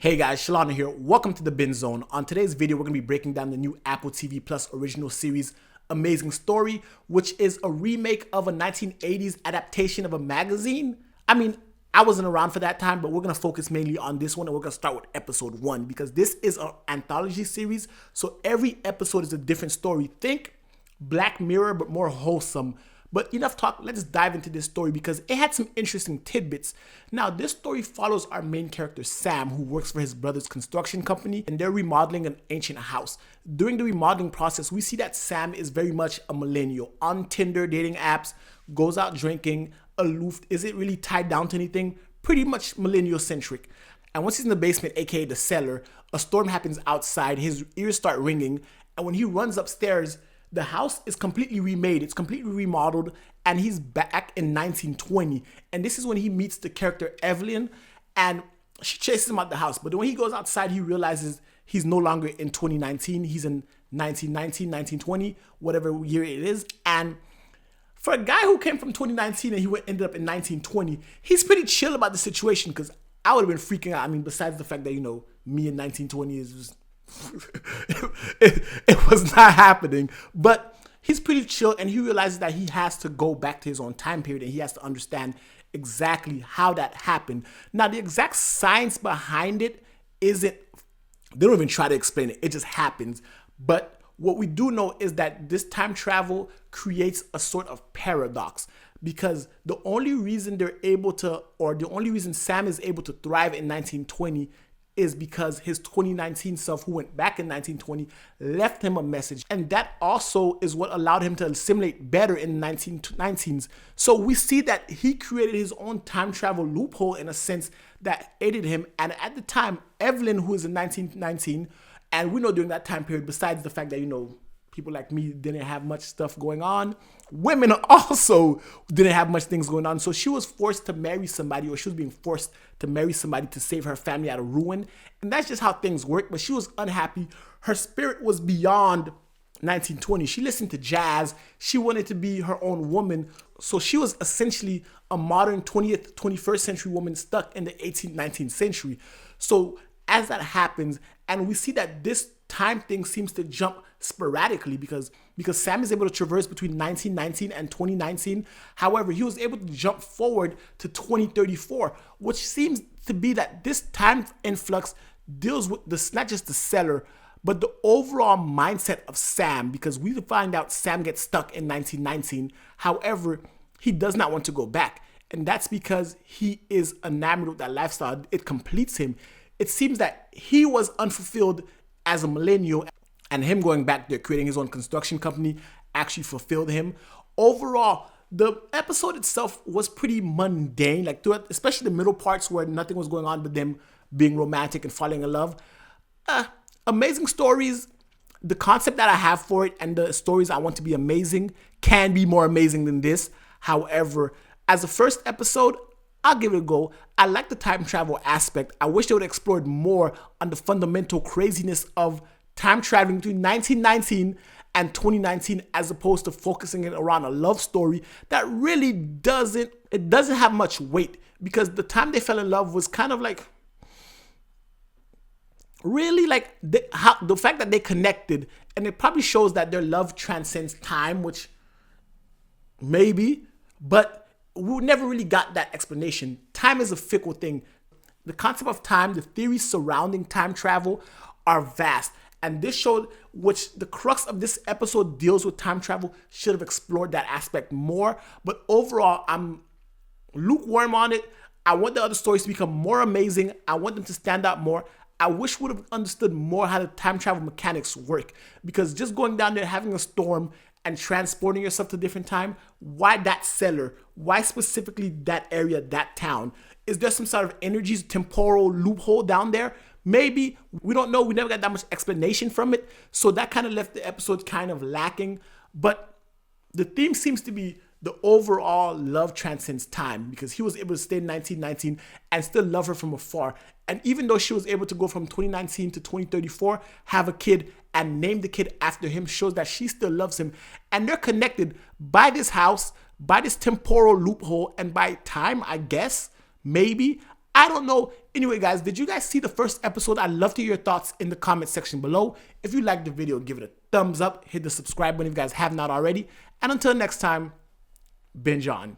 Hey guys, Shalana here. Welcome to the Bin Zone. On today's video, we're going to be breaking down the new Apple TV Plus original series, Amazing Story, which is a remake of a 1980s adaptation of a magazine. I wasn't around for that time, but we're going to focus mainly on this one, and we're going to start with episode 1 because this is an anthology series, so every episode is a different story. Think Black Mirror, but more wholesome. But enough talk, let's dive into this story because it had some interesting tidbits. Now, this story follows our main character, Sam, who works for his brother's construction company, and they're remodeling an ancient house. During the remodeling process, we see that Sam is very much a millennial, on Tinder, dating apps, goes out drinking, aloof, isn't really tied down to anything, pretty much millennial-centric. And once he's in the basement, aka the cellar, a storm happens outside, his ears start ringing, and when he runs upstairs, the house is completely remade, it's completely remodeled, and he's back in 1920. And this is when he meets the character Evelyn, and she chases him out the house. But when he goes outside, he realizes he's no longer in 2019, he's in 1919, 1920, whatever year it is. And for a guy who came from 2019 and he ended up in 1920, he's pretty chill about the situation because I would have been freaking out. Besides the fact that, me in 1920 is just it was not happening, but he's pretty chill and he realizes that he has to go back to his own time period and he has to understand exactly how that happened. Now, the exact science behind it isn't, they don't even try to explain it, it just happens. But what we do know is that this time travel creates a sort of paradox because the only reason they're able to, or the only reason Sam is able to thrive in 1920 is because his 2019 self, who went back in 1920, left him a message. And that also is what allowed him to assimilate better in the 1919s. So we see that he created his own time travel loophole in a sense that aided him. And at the time, Evelyn, who is in 1919, and we know during that time period, besides the fact that, people like me didn't have much stuff going on, women also didn't have much things going on. So she was forced to marry somebody, or she was being forced to marry somebody to save her family out of ruin. And that's just how things work. But she was unhappy. Her spirit was beyond 1920. She listened to jazz. She wanted to be her own woman. So she was essentially a modern 20th, 21st century woman stuck in the 18th, 19th century. So as that happens, and we see that this time thing seems to jump sporadically because Sam is able to traverse between 1919 and 2019. However, he was able to jump forward to 2034, which seems to be that this time influx deals with this, not just the seller, but the overall mindset of Sam, because we find out Sam gets stuck in 1919. However, he does not want to go back. And that's because he is enamored with that lifestyle. It completes him. It seems that he was unfulfilled as a millennial, and him going back there, creating his own construction company, actually fulfilled him. Overall, the episode itself was pretty mundane, like throughout, especially the middle parts where nothing was going on but them being romantic and falling in love. Amazing stories. The concept that I have for it and the stories I want to be amazing can be more amazing than this. However, as a first episode, I'll give it a go. I like the time travel aspect. I wish they would have explored more on the fundamental craziness of time traveling between 1919 and 2019 as opposed to focusing it around a love story that really doesn't have much weight, because the time they fell in love was kind of like, really like the fact that they connected, and it probably shows that their love transcends time, which maybe, but we never really got that explanation. Time is a fickle thing. The concept of time, the theories surrounding time travel are vast. And this showed, which the crux of this episode deals with time travel, should have explored that aspect more. But overall, I'm lukewarm on it. I want the other stories to become more amazing. I want them to stand out more. I wish we would have understood more how the time travel mechanics work, because just going down there, having a storm, and transporting yourself to a different time, why that cellar? Why specifically that area, that town? Is there some sort of energies, temporal loophole down there? Maybe. We don't know. We never got that much explanation from it. So that kind of left the episode kind of lacking. But the theme seems to be the overall love transcends time, because he was able to stay in 1919 and still love her from afar. And even though she was able to go from 2019 to 2034, have a kid, and name the kid after him, shows that she still loves him. And they're connected by this house, by this temporal loophole, and by time, I guess, maybe. I don't know. Anyway, guys, did you guys see the first episode? I'd love to hear your thoughts in the comment section below. If you liked the video, give it a thumbs up. Hit the subscribe button if you guys have not already. And until next time, binge on.